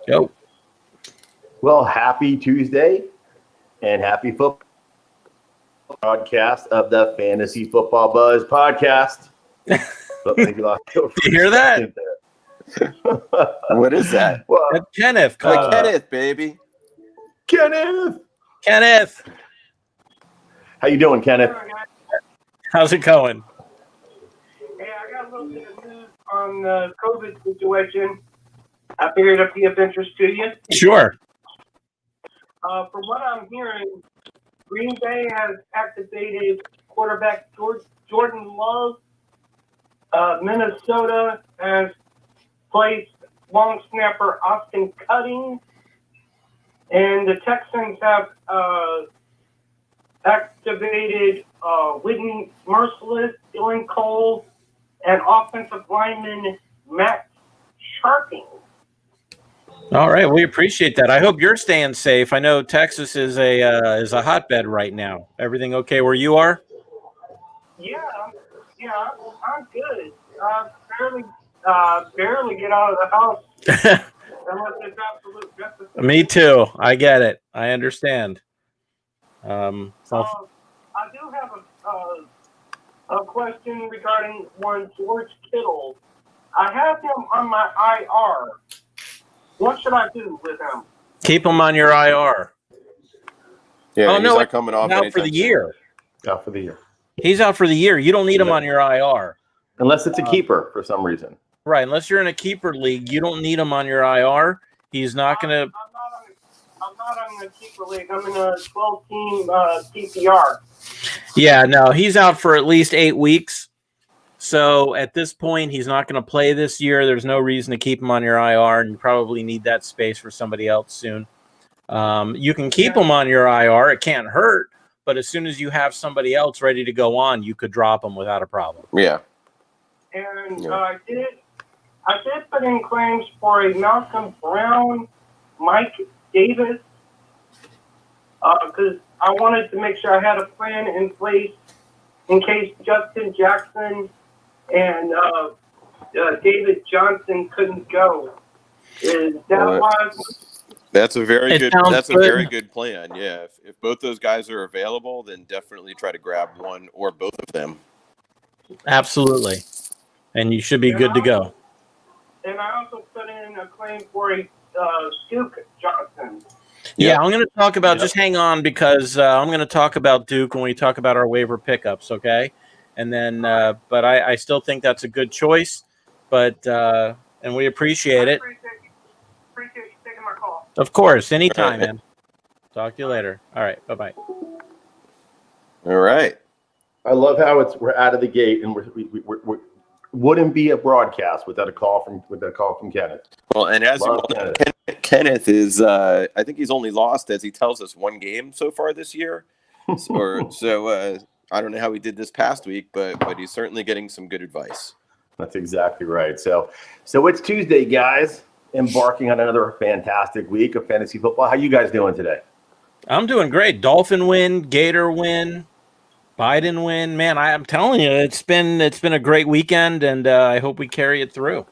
Yo. Well, happy Tuesday and happy football broadcast of the Fantasy Football Buzz podcast. You hear that? What is that? Well, That's Kenneth. Kenneth, baby. Kenneth. How you doing, Kenneth? How's it going? Hey, I got a little bit of news on the COVID situation. I figured it'd be of interest to you. Sure. From what I'm hearing, Green Bay has activated quarterback Jordan Love. Minnesota has placed long snapper Austin Cutting. And the Texans have activated Whitney Merciless, Dylan Cole, and offensive lineman Matt Sharping. All right, we appreciate that. I hope you're staying safe. I know Texas is a hotbed right now. Everything okay where you are? Yeah, I'm good. Barely get out of the house unless it's absolute necessity. Me too. I get it. I understand. I do have a question regarding one George Kittle. I have him on my IR. What should I do with him? Keep him on your IR. Yeah, he's not coming off out for the year. Out for the year. He's out for the year. You don't need him on your IR. Unless it's a keeper for some reason. Right. Unless you're in a keeper league, you don't need him on your IR. He's not going to. I'm not on the keeper league. I'm in a 12-team PPR. Yeah, no, he's out for at least 8 weeks. So at this point, he's not going to play this year. There's no reason to keep him on your IR, and you probably need that space for somebody else soon. You can keep him on your IR. It can't hurt. But as soon as you have somebody else ready to go on, you could drop him without a problem. Yeah. And I did put in claims for a Malcolm Brown, Mike Davis, because I wanted to make sure I had a plan in place in case Justin Jackson and David Johnson couldn't go. Is that why? That's a very good. That's good. A very good plan. Yeah, if both those guys are available, then definitely try to grab one or both of them. Absolutely, and you should be good to go. And I also put in a claim for a Duke Johnson. Yeah, I'm going to talk about. Just hang on because I'm going to talk about Duke when we talk about our waiver pickups. Okay, and then, but I still think that's a good choice. But and we appreciate it. Appreciate you taking my call. Of course, anytime, man. Talk to you later. All right, bye-bye. All right. I love how we're out of the gate and we wouldn't be a broadcast without a call from Kenneth. Well, and as you know, Kenneth is, I think he's only lost, as he tells us, one game so far this year. So I don't know how he did this past week, but he's certainly getting some good advice. That's exactly right. So it's Tuesday, guys. Embarking on another fantastic week of fantasy football. How you guys doing today? I'm doing great. Dolphin win, Gator win, Biden win. Man, I'm telling you, it's been a great weekend, and I hope we carry it through.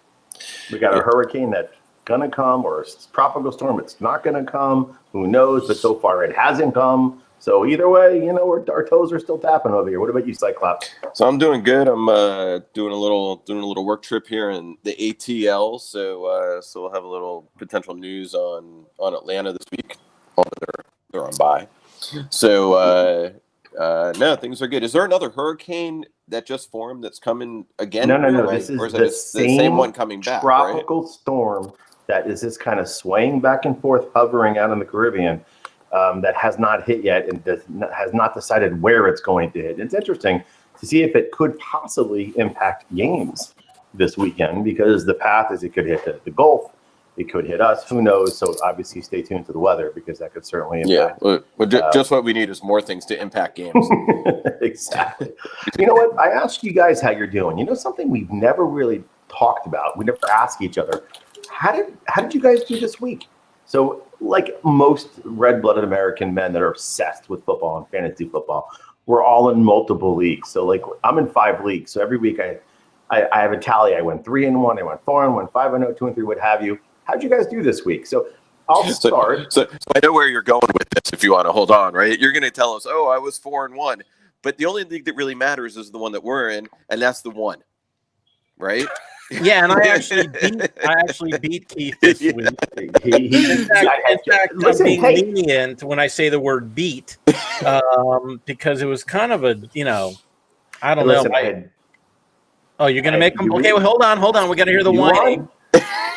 We got a hurricane that's gonna come, or a tropical storm. It's not gonna come. Who knows? But so far, it hasn't come. So either way, our toes are still tapping over here. What about you, Cyclops? So I'm doing good. I'm doing a little work trip here in the ATL. So we'll have a little potential news on Atlanta this week. They're on bye. So no, things are good. Is there another hurricane that just formed that's coming again? No. This is the same one coming back. Tropical storm that is just kind of swaying back and forth, hovering out in the Caribbean. That has not hit yet and has not decided where it's going to hit. It's interesting to see if it could possibly impact games this weekend because the path is it could hit the Gulf, it could hit us. Who knows? So obviously stay tuned to the weather because that could certainly impact. Yeah, just what we need is more things to impact games. Exactly. You know what? I asked you guys how you're doing. You know something we've never really talked about? We never ask each other. How did you guys do this week? So like most red-blooded American men that are obsessed with football and fantasy football, we're all in multiple leagues. So like I'm in 5 leagues. So every week I have a tally. I went 3-1, I went 4-1, 5-0, 2-3, what have you. how'd you guys do this week? So I'll start. So I know where you're going with this. If you want to hold on, right? You're going to tell us, "Oh, I was 4-1," but the only league that really matters is the one that we're in, and that's the one, right? Yeah, and I actually beat Keith this week. In fact, listen, I'm being lenient when I say the word beat, because it was kind of a, I don't know. Oh, you're going to make them? Okay, well, hold on. We got to hear the whining.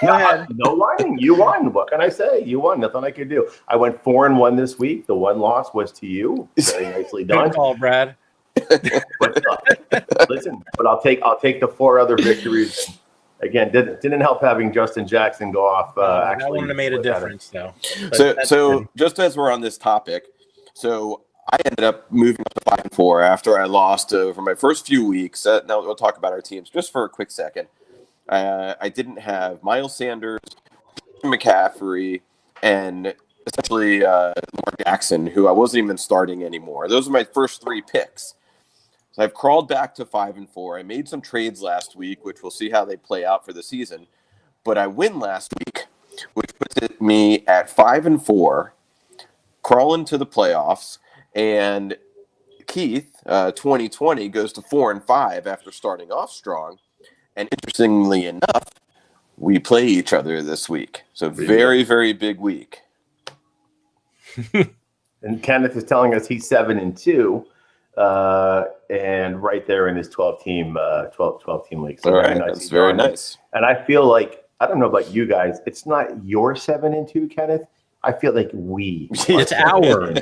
Go ahead. No whining. You won. What can I say? You won. Nothing I could do. I went 4-1 this week. The one loss was to you. Very nicely done. Good call, Brad. Listen, but I'll take the 4 other victories. Again, didn't help having Justin Jackson go off. That wouldn't have made a difference, though. So just as we're on this topic, so I ended up moving up to 5-4 after I lost over my first few weeks. Now we'll talk about our teams just for a quick second. I didn't have Miles Sanders, McCaffrey, and essentially Lamar Jackson, who I wasn't even starting anymore. Those are my first 3 picks. So I've crawled back to 5-4. I made some trades last week, which we'll see how they play out for the season. But I win last week, which puts me at 5-4, crawling to the playoffs. And Keith, 2020, goes to 4-5 after starting off strong. And interestingly enough, we play each other this week. So very, very big week. And Kenneth is telling us he's 7-2. And right there in his 12 team league. So all right, that's very nice. And I feel like, I don't know about you guys, it's not your 7-2, Kenneth. I feel like we. It's our.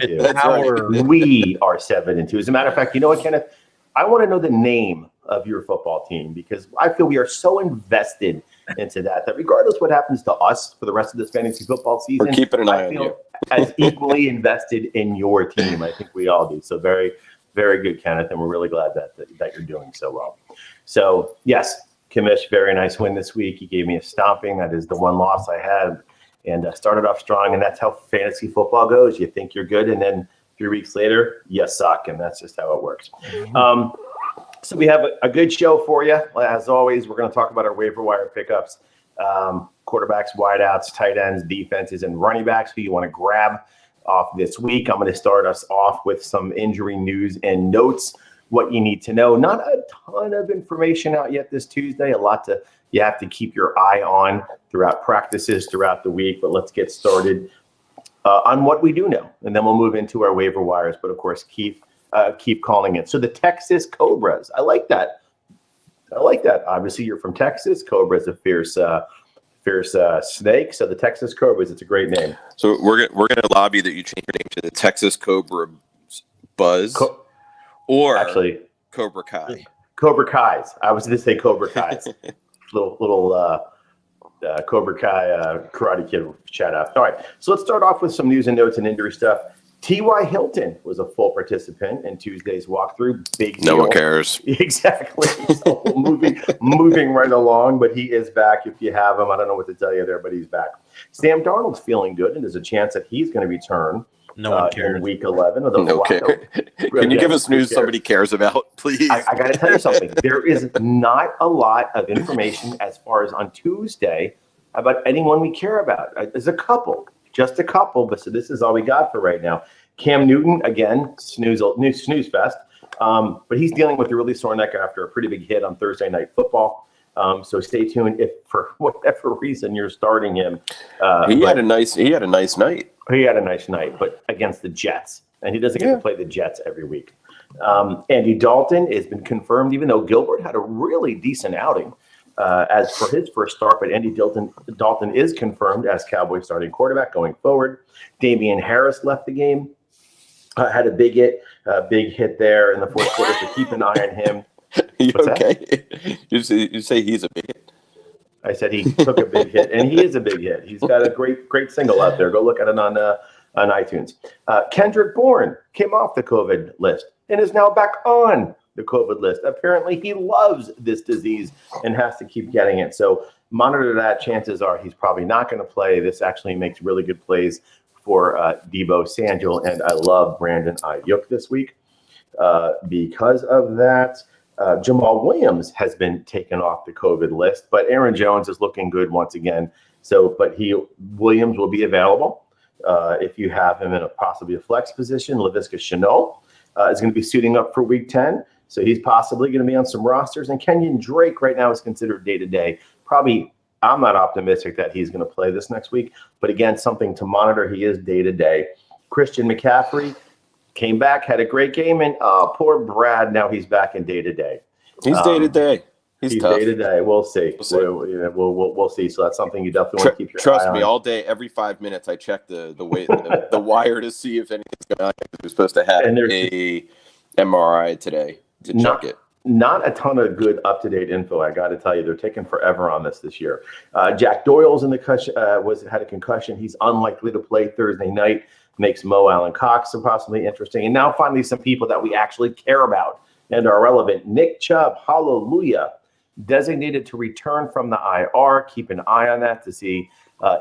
We are 7-2. As a matter of fact, you know what, Kenneth? I want to know the name of your football team because I feel we are so invested into that regardless what happens to us for the rest of this fantasy football season, we're keeping an eye on you. As equally invested in your team. I think we all do. So very, very good, Kenneth, and we're really glad that you're doing so well. So, yes, Commish, very nice win this week. He gave me a stomping. That is the one loss I had, and started off strong, and that's how fantasy football goes. You think you're good, and then 3 weeks later, you suck, and that's just how it works. So we have a good show for you. As always, we're going to talk about our waiver wire pickups, quarterbacks, wideouts, tight ends, defenses, and running backs who you want to grab off this week. I'm going to start us off with some injury news and notes, what you need to know. Not a ton of information out yet this Tuesday, a lot you have to keep your eye on throughout practices throughout the week, but let's get started on what we do know, and then we'll move into our waiver wires, but of course, keep calling it. So the Texas Cobras, I like that. Obviously, you're from Texas. Cobra is a fierce snake. So the Texas Cobras, it's a great name. So we're gonna lobby that you change your name to the Texas Cobra Buzz, or actually Cobra Kai. Cobra Kai's. I was going to say Cobra Kai's. little Cobra Kai Karate Kid shout out. All right, so let's start off with some news and notes and injury stuff. T.Y. Hilton was a full participant in Tuesday's walkthrough. Big deal. No one cares. Exactly. So moving right along, but he is back. If you have him, I don't know what to tell you there, but he's back. Sam Darnold's feeling good, and there's a chance that he's going to return. No one cares. In week 11. Okay. Can you give us news somebody cares about, please? I got to tell you something. There is not a lot of information as far as on Tuesday about anyone we care about. There's a couple. Just a couple, but so this is all we got for right now. Cam Newton, again, snooze fest, but he's dealing with a really sore neck after a pretty big hit on Thursday Night Football. So stay tuned if for whatever reason you're starting him. He had a nice night. He had a nice night, but against the Jets, and he doesn't get to play the Jets every week. Andy Dalton has been confirmed, even though Gilbert had a really decent outing. As for his first start, but Andy Dalton is confirmed as Cowboys starting quarterback going forward. Damian Harris left the game, had a big hit there in the fourth quarter, so keep an eye on him. You okay? You say he's a big hit. I said he took a big hit, and he is a big hit. He's got a great single out there. Go look at it on iTunes. Kendrick Bourne came off the COVID list and is now back on the COVID list. Apparently, he loves this disease and has to keep getting it. So monitor that. Chances are he's probably not going to play. This actually makes really good plays for Deebo Samuel, and I love Brandon Ayuk this week because of that. Jamal Williams has been taken off the COVID list, but Aaron Jones is looking good once again So, but Williams will be available if you have him in possibly a flex position. Laviska Shenault is going to be suiting up for Week 10. So he's possibly going to be on some rosters. And Kenyon Drake right now is considered day-to-day. Probably, I'm not optimistic that he's going to play this next week. But again, something to monitor. He is day-to-day. Christian McCaffrey came back, had a great game. And poor Brad, now he's back in day-to-day. He's day-to-day. He's tough. Day-to-day. We'll see. We'll see. So that's something you definitely want to keep your eye on. Trust me, all day, every 5 minutes, I check the wire to see if anything's going on. We're supposed to have a MRI today to check it. Not a ton of good up-to-date info. I got to tell you, they're taking forever on this year. Jack Doyle's in the had a concussion. He's unlikely to play Thursday night. Makes Mo Allen Cox possibly interesting. And now finally, some people that we actually care about and are relevant. Nick Chubb, hallelujah, designated to return from the IR. Keep an eye on that to see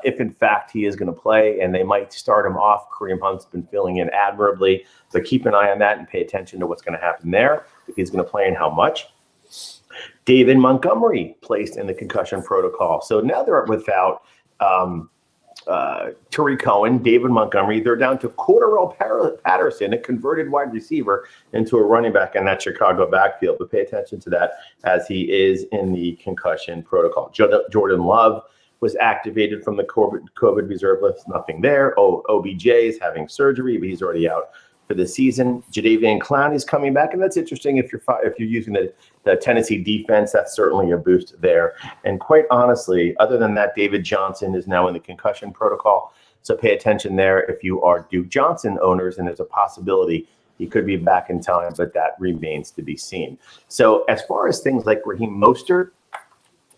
if, in fact, he is going to play, and they might start him off. Kareem Hunt's been filling in admirably, so keep an eye on that and pay attention to what's going to happen there, if he's going to play and how much. David Montgomery placed in the concussion protocol. So now they're without Tariq Cohen, David Montgomery. They're down to Cordarrelle Patterson, a converted wide receiver, into a running back in that Chicago backfield. But pay attention to that as he is in the concussion protocol. Jordan Love was activated from the COVID reserve list. Nothing there. OBJ is having surgery, but he's already out for the season. Jadeveon Clowney is coming back, and that's interesting if you're using the Tennessee defense. That's certainly a boost there. And quite honestly, other than that, David Johnson is now in the concussion protocol. So pay attention there if you are Duke Johnson owners, and there's a possibility he could be back in time, but that remains to be seen. So as far as things like Raheem Mostert,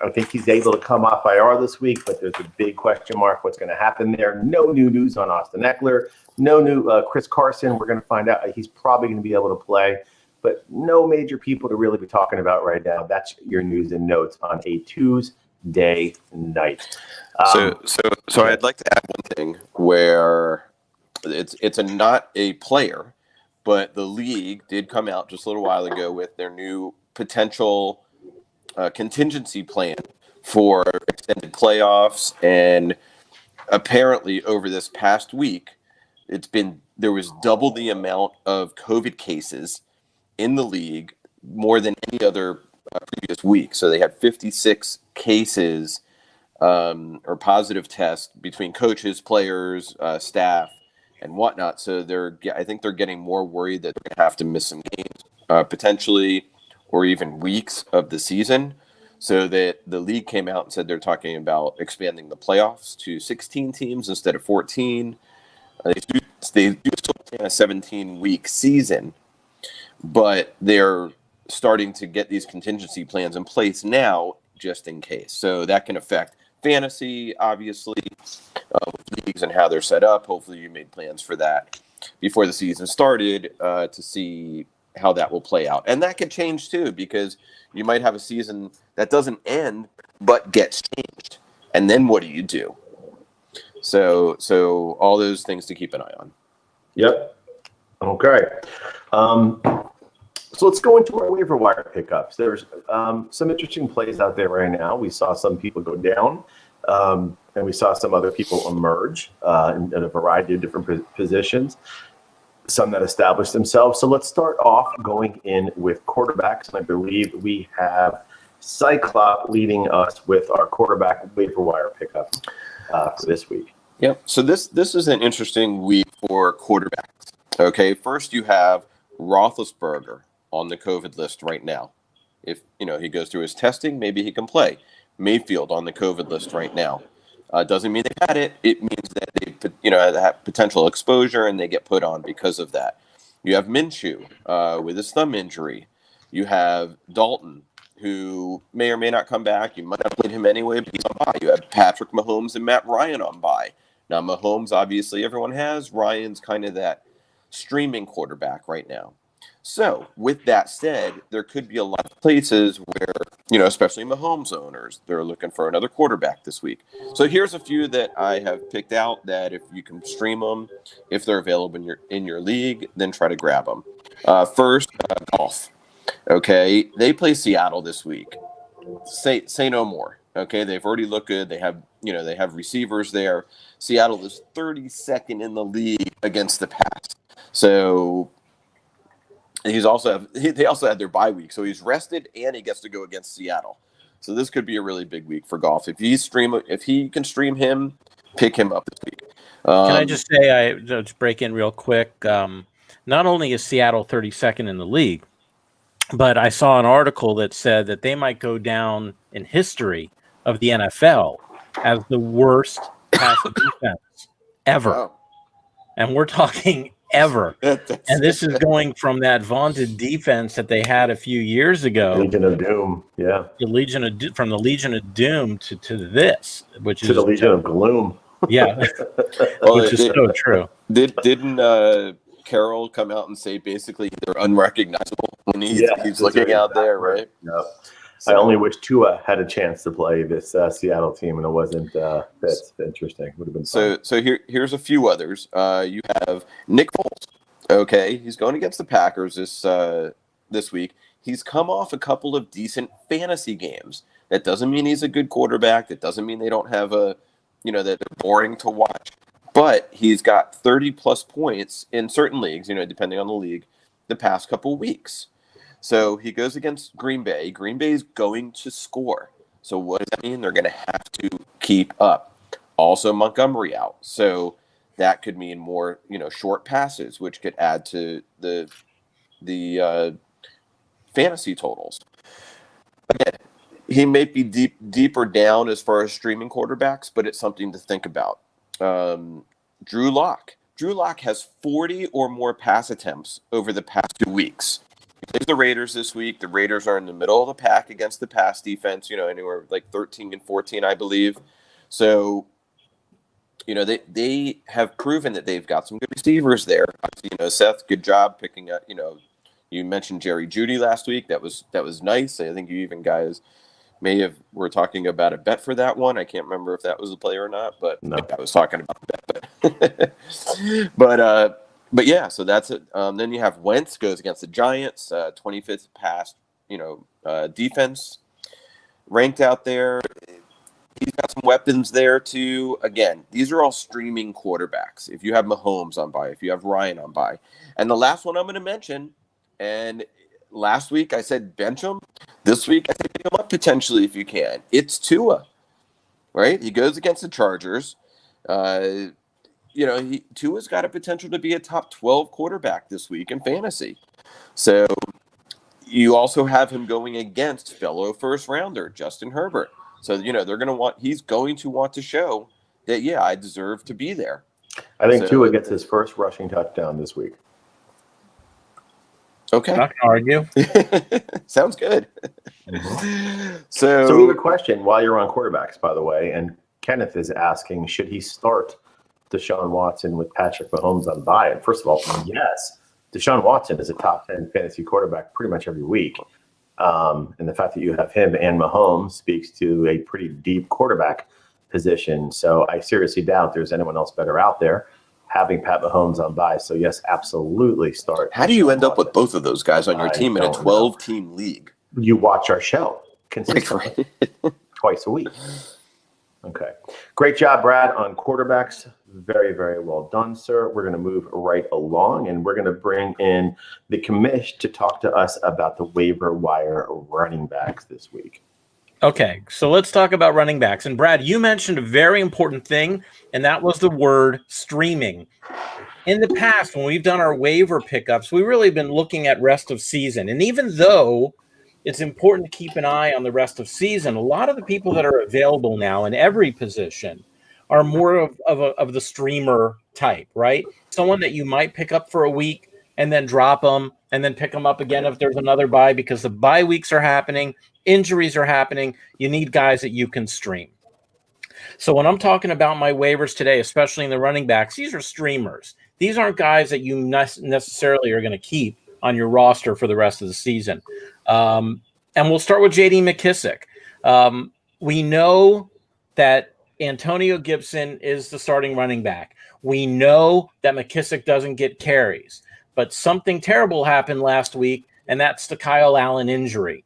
I think he's able to come off IR this week, but there's a big question mark what's going to happen there. No new news on Austin Eckler. No new Chris Carson. We're going to find out he's probably going to be able to play, but no major people to really be talking about right now. That's your news and notes on a Tuesday night. So I'd like to add one thing where it's not a player, but the league did come out just a little while ago with their new potential contingency plan for extended playoffs, and apparently over this past week, there was double the amount of COVID cases in the league, more than any other previous week. So they had 56 cases or positive tests between coaches, players, staff, and whatnot. So I think they're getting more worried that they're going to have to miss some games potentially, or even weeks of the season. So that the league came out and said they're talking about expanding the playoffs to 16 teams instead of 14. They do still plan a 17-week season, but they're starting to get these contingency plans in place now just in case. So that can affect fantasy, obviously, with leagues and how they're set up. Hopefully you made plans for that before the season started to see how that will play out. And that could change too, because you might have a season that doesn't end but gets changed. And then what do you do? So all those things to keep an eye on. Yep. Okay. So let's go into our waiver wire pickups. There's some interesting plays out there right now. We saw some people go down, and we saw some other people emerge in a variety of different positions, some that established themselves. So let's start off going in with quarterbacks. And I believe we have Cyclops leading us with our quarterback waiver wire pickup for this week. Yep. So this is an interesting week for quarterbacks. Okay. First, you have Roethlisberger on the COVID list right now. If he goes through his testing, maybe he can play. Mayfield on the COVID list right now. Doesn't mean they had it. It means that they have potential exposure and they get put on because of that. You have Minshew with his thumb injury. You have Dalton, who may or may not come back. You might not play him anyway, but he's on bye. You have Patrick Mahomes and Matt Ryan on bye. Now, Mahomes, obviously, everyone has. Ryan's kind of that streaming quarterback right now. So, with that said, there could be a lot of places where, especially Mahomes owners, they're looking for another quarterback this week. So, here's a few that I have picked out that if you can stream them, if they're available in your league, then try to grab them. First, golf. Okay, they play Seattle this week. Say no more. Okay, they've already looked good. They have, they have receivers there. Seattle is 32nd in the league against the pass. So they also had their bye week. So he's rested and he gets to go against Seattle. So this could be a really big week for Goff. If he can stream him, pick him up this week. Can I just say, I just break in real quick? Not only is Seattle 32nd in the league, but I saw an article that said that they might go down in history of the NFL as the worst pass defense ever. Wow. And we're talking ever. And this is going from that vaunted defense that they had a few years ago. Legion of Doom, yeah. From the Legion of Doom to this, which is the Legion of Gloom. Yeah, which is so true. Didn't Carroll come out and say basically they're unrecognizable when he's looking out there, right? No. So, I only wish Tua had a chance to play this Seattle team, and it wasn't. That's interesting. Would have been fun. So here's a few others. You have Nick Foles. Okay, he's going against the Packers this week. He's come off a couple of decent fantasy games. That doesn't mean he's a good quarterback. That doesn't mean they don't have that they're boring to watch. But he's got 30-plus points in certain leagues, depending on the league, the past couple weeks. So he goes against Green Bay. Green Bay is going to score. So what does that mean? They're going to have to keep up. Also, Montgomery out. So that could mean more, short passes, which could add to the fantasy totals. Again, he may be deeper down as far as streaming quarterbacks, but it's something to think about. Drew Lock. Drew Lock has 40 or more pass attempts over the past 2 weeks. He plays the Raiders this week. The Raiders are in the middle of the pack against the pass defense, anywhere like 13 and 14, I believe. So, they have proven that they've got some good receivers there. Seth, good job picking up, you mentioned Jerry Jeudy last week. That was nice. I think you even guys were talking about a bet for that one. I can't remember if that was a play or not, but no. I was talking about the bet. But yeah, so that's it. Then you have Wentz goes against the Giants, 25th pass, defense ranked out there. He's got some weapons there too. Again, these are all streaming quarterbacks. If you have Mahomes on bye, if you have Ryan on bye, and the last one I'm going to mention, and last week I said bench him. This week I said pick him up potentially if you can. It's Tua, right? He goes against the Chargers. Tua's got a potential to be a top 12 quarterback this week in fantasy. So you also have him going against fellow first rounder Justin Herbert. So he's going to want to show that I deserve to be there. I think Tua gets his first rushing touchdown this week. Okay. Not gonna argue. Sounds good. Mm-hmm. So we have a question while you're on quarterbacks, by the way, and Kenneth is asking, should he start Deshaun Watson with Patrick Mahomes on bye? And first of all, yes, Deshaun Watson is a top 10 fantasy quarterback pretty much every week. And the fact that you have him and Mahomes speaks to a pretty deep quarterback position. So I seriously doubt there's anyone else better out there having Pat Mahomes on bye. So yes, absolutely start. How do you end up with both of those guys on your team in a 12-team league? You watch our show consistently twice a week. Okay. Great job, Brad, on quarterbacks. Very, very well done, sir. We're going to move right along, and we're going to bring in the commish to talk to us about the waiver wire running backs this week. Okay, so let's talk about running backs. And Brad, you mentioned a very important thing, and that was the word streaming. In the past, when we've done our waiver pickups, we've really been looking at rest of season. And even though it's important to keep an eye on the rest of season, a lot of the people that are available now in every position are more of the streamer type, right? Someone that you might pick up for a week and then drop them and then pick them up again if there's another bye, because the bye weeks are happening, injuries are happening. You need guys that you can stream. So when I'm talking about my waivers today, especially in the running backs, these are streamers. These aren't guys that you necessarily are going to keep on your roster for the rest of the season. And we'll start with J.D. McKissic. We know that Antonio Gibson is the starting running back. We know that McKissic doesn't get carries, but something terrible happened last week, and that's the Kyle Allen injury.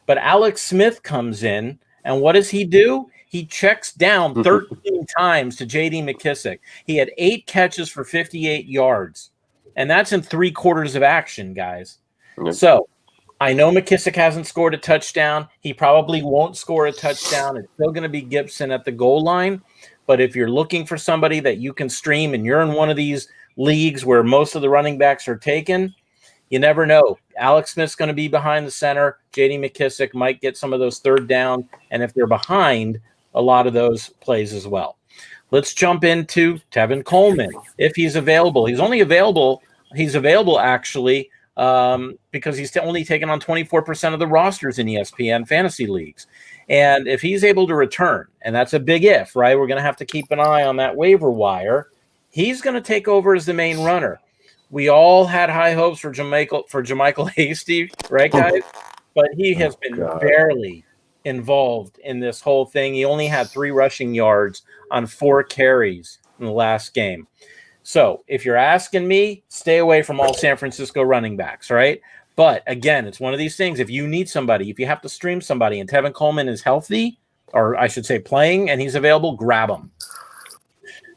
But Alex Smith comes in And what does he do? He checks down 13 times to J.D. McKissick. He had 8 catches for 58 yards. And that's in 3/4 of action, guys. Yep. So I know McKissick hasn't scored a touchdown. He probably won't score a touchdown. It's still going to be Gibson at the goal line. But if you're looking for somebody that you can stream and you're in one of these leagues where most of the running backs are taken, you never know. Alex Smith's going to be behind the center. J.D. McKissick might get some of those third down. And if they're behind, a lot of those plays as well. Let's jump into Tevin Coleman if he's available. He's available actually because he's only taken on 24% of the rosters in ESPN fantasy leagues. And if he's able to return, and that's a big if, right? We're going to have to keep an eye on that waiver wire. He's going to take over as the main runner. We all had high hopes for Jermichael Hasty, right, guys? But he has been barely involved in this whole thing. He only had 3 rushing yards on 4 carries in the last game. So if you're asking me, stay away from all San Francisco running backs, right? But again, it's one of these things. If you need somebody, if you have to stream somebody and Tevin Coleman is healthy, or I should say playing, and he's available, grab him.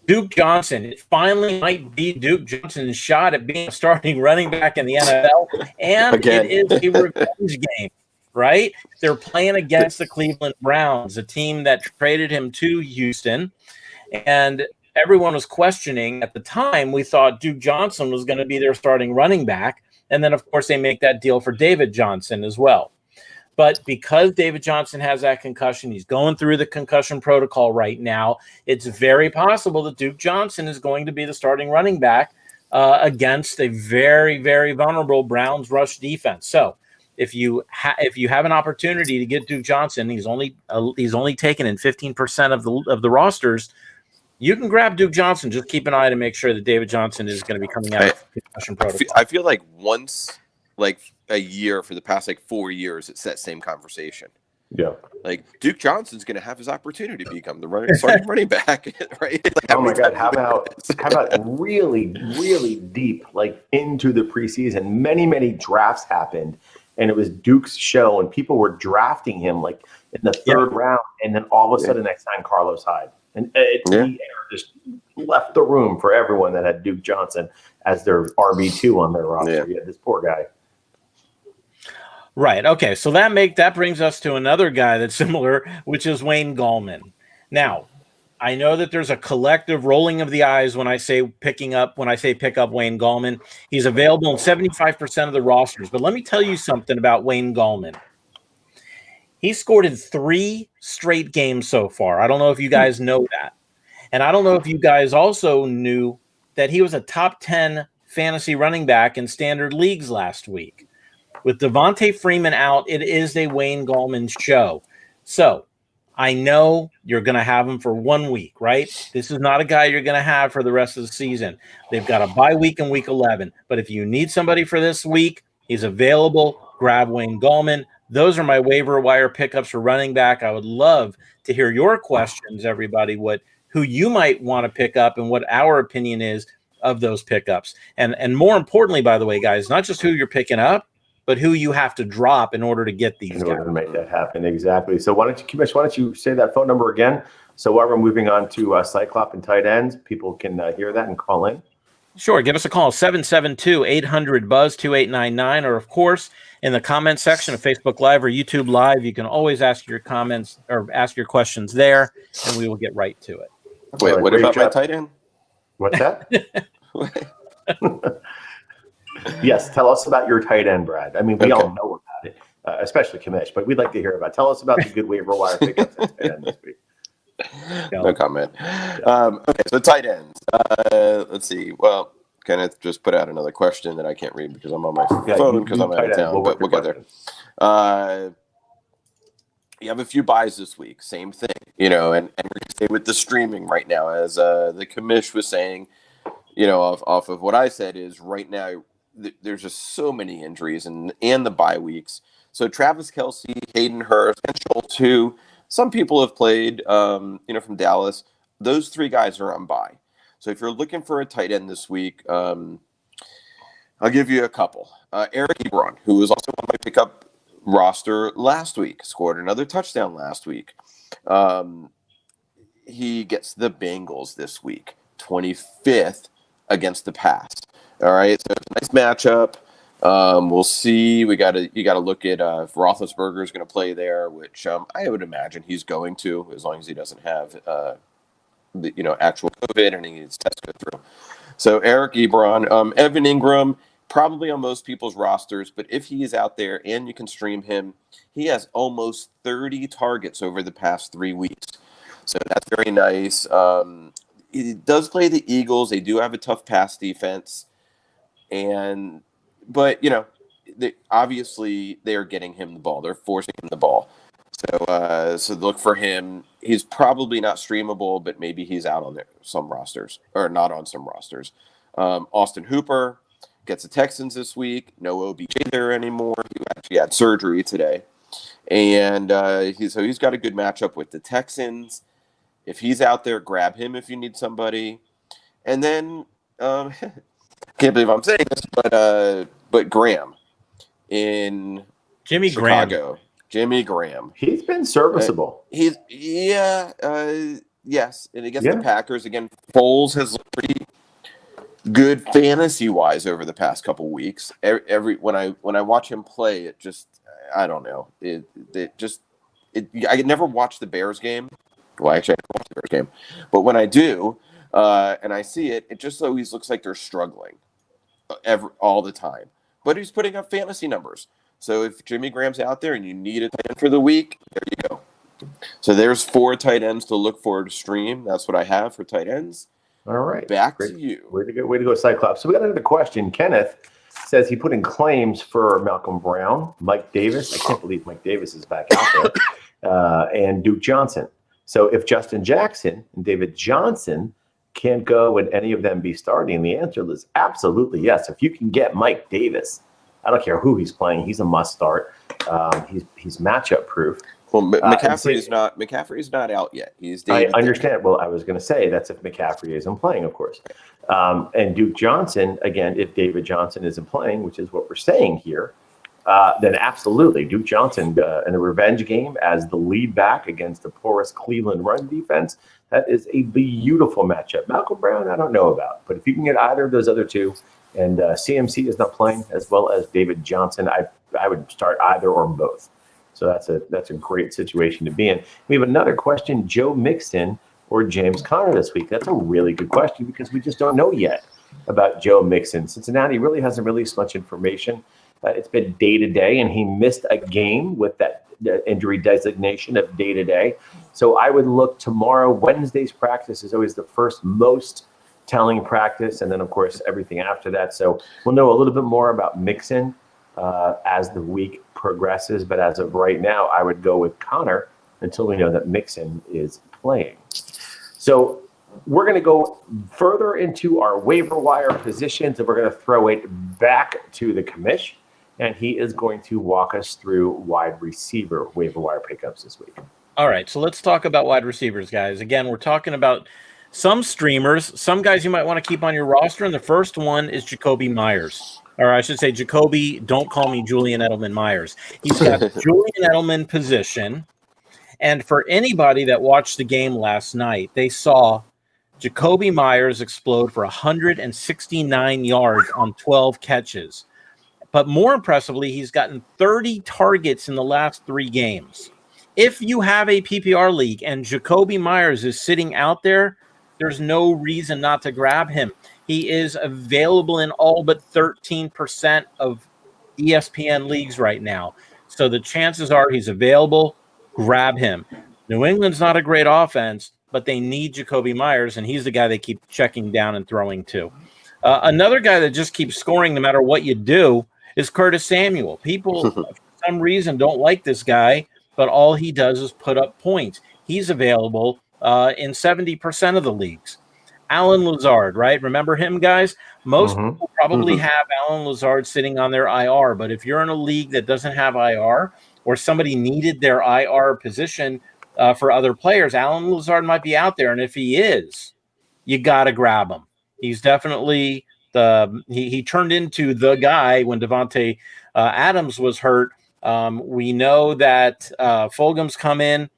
Duke Johnson, it finally might be Duke Johnson's shot at being a starting running back in the NFL. And Again. It is a revenge game, right? They're playing against the Cleveland Browns, a team that traded him to Houston. And everyone was questioning. At the time, we thought Duke Johnson was going to be their starting running back. And then, of course, they make that deal for David Johnson as well. But because David Johnson has that concussion, he's going through the concussion protocol right now. It's very possible that Duke Johnson is going to be the starting running back against a very, very vulnerable Browns rush defense. So if you have an opportunity to get Duke Johnson, he's only taken in 15% of the rosters. You can grab Duke Johnson. Just keep an eye to make sure that David Johnson is going to be coming out of the concussion protocol. I feel like once, a year for the past 4 years, it's that same conversation. Yeah. Duke Johnson's going to have his opportunity to become the starting running back, right? Oh my God! How about really, really deep, into the preseason? Many drafts happened, and it was Duke's show, and people were drafting him in the third round, and then all of a sudden, next time, Carlos Hyde, and he just left the room for everyone that had Duke Johnson as their RB2 on their roster. Yeah, this poor guy. Right. Okay. So that brings us to another guy that's similar, which is Wayne Gallman. Now, I know that there's a collective rolling of the eyes when I say pick up Wayne Gallman. He's available in 75% of the rosters. But let me tell you something about Wayne Gallman. He scored in 3 straight games so far. I don't know if you guys know that. And I don't know if you guys also knew that he was a top 10 fantasy running back in standard leagues last week. With Devontae Freeman out, it is a Wayne Gallman show. So I know you're going to have him for 1 week, right? This is not a guy you're going to have for the rest of the season. They've got a bye week in week 11. But if you need somebody for this week, he's available. Grab Wayne Gallman. Those are my waiver wire pickups for running back. I would love to hear your questions, everybody, who you might want to pick up and what our opinion is of those pickups. And more importantly, by the way, guys, not just who you're picking up, but who you have to drop in order to get these guys. In order to make that happen, exactly. So Commish, why don't you say that phone number again? So while we're moving on to Cyclops and tight ends, people can hear that and call in. Sure. Give us a call, 772-800-BUZZ, 2899, or, of course, in the comments section of Facebook Live or YouTube Live, you can always ask your comments or ask your questions there, and we will get right to it. Wait, what about my tight end? What's that? Yes, tell us about your tight end, Brad. I mean, we all know about it, especially Commish, but we'd like to hear about it. Tell us about the good waiver wire pickups at tight end this week. No comment. Okay, so tight ends. Let's see. Well, can I just put out another question that I can't read because I'm on my phone because I'm out of town, but we'll get there. You have a few buys this week. Same thing, and we're going to stay with the streaming right now, as the Commish was saying, off of what I said is right now, there's just so many injuries and the bye weeks. So Travis Kelce, Hayden Hurst, and Schultz, who some people have played, from Dallas. Those 3 guys are on bye. So if you're looking for a tight end this week, I'll give you a couple. Eric Ebron, who was also on my pickup roster last week, scored another touchdown last week. He gets the Bengals this week, 25th against the pass. All right, so it's a nice matchup. We'll see. You got to look at if Roethlisberger is going to play there, which I would imagine he's going to, as long as he doesn't have actual COVID and his test go through. So Eric Ebron, Evan Ingram, probably on most people's rosters, but if he is out there and you can stream him, he has almost 30 targets over the past 3 weeks. So that's very nice. He does play the Eagles. They do have a tough pass defense. But obviously they're getting him the ball. They're forcing him the ball. So look for him. He's probably not streamable, but maybe he's out on some rosters, or not on some rosters. Austin Hooper gets the Texans this week. No OBJ there anymore. He actually had surgery today. And he's got a good matchup with the Texans. If he's out there, grab him if you need somebody. And then can't believe I'm saying this, but Graham in Jimmy Chicago. Graham. Jimmy Graham. He's been serviceable. Yes. And against the Packers again, Foles has looked pretty good fantasy wise over the past couple weeks. When I watch him play, it just I don't know. I never watch the Bears game. Well, actually, I never watch the Bears game, but when I do, and I see it, it just always looks like they're struggling all the time. But he's putting up fantasy numbers. So if Jimmy Graham's out there and you need a tight end for the week, there you go. So there's 4 tight ends to look for to stream. That's what I have for tight ends. All right. Back to you. Way to go, Cyclops. So we got another question. Kenneth says he put in claims for Malcolm Brown, Mike Davis. I can't believe Mike Davis is back out there. And Duke Johnson. So if Justin Jackson and David Johnson can't go, would any of them be starting? The answer is absolutely yes. If you can get Mike Davis, I don't care who he's playing. He's a must start. He's matchup proof. Well, McCaffrey's not out yet. I understand. Well, I was going to say that's if McCaffrey isn't playing, of course. And Duke Johnson, again, if David Johnson isn't playing, which is what we're saying here, then absolutely Duke Johnson in a revenge game as the lead back against the porous Cleveland run defense. That is a beautiful matchup. Malcolm Brown, I don't know about, but if you can get either of those other two, and CMC is not playing as well as David Johnson, I would start either or both. So that's a great situation to be in. We have another question: Joe Mixon or James Conner this week? That's a really good question because we just don't know yet about Joe Mixon. Cincinnati really hasn't released much information. It's been day-to-day, and he missed a game with that injury designation of day-to-day. So I would look tomorrow. Wednesday's practice is always the first most telling practice, and then, of course, everything after that. So we'll know a little bit more about Mixon as the week progresses. But as of right now, I would go with Conner until we know that Mixon is playing. So we're going to go further into our waiver wire positions, and we're going to throw it back to the commish. And he is going to walk us through wide receiver waiver wire pickups this week. All right, so let's talk about wide receivers, guys. Again, we're talking about some streamers, some guys you might want to keep on your roster, and the first one is Jacoby Myers. Or I should say Jacoby, don't call me Julian Edelman Myers. He's got Julian Edelman position, and for anybody that watched the game last night, they saw Jacoby Myers explode for 169 yards on 12 catches. But more impressively, he's gotten 30 targets in the last 3 games. If you have a PPR league and Jacoby Myers is sitting out there, there's no reason not to grab him. He is available in all but 13% of ESPN leagues right now. So the chances are he's available. Grab him. New England's not a great offense, but they need Jacoby Myers, and he's the guy they keep checking down and throwing to. Another guy that just keeps scoring no matter what you do is Curtis Samuel. People, for some reason, don't like this guy, but all he does is put up points. He's available in 70% of the leagues. Alan Lazard, right? Remember him, guys? Most people probably have Alan Lazard sitting on their IR, but if you're in a league that doesn't have IR or somebody needed their IR position for other players, Alan Lazard might be out there, and if he is, you got to grab him. He's definitely he turned into the guy when Devontae Adams was hurt We know that Fulgham's come in.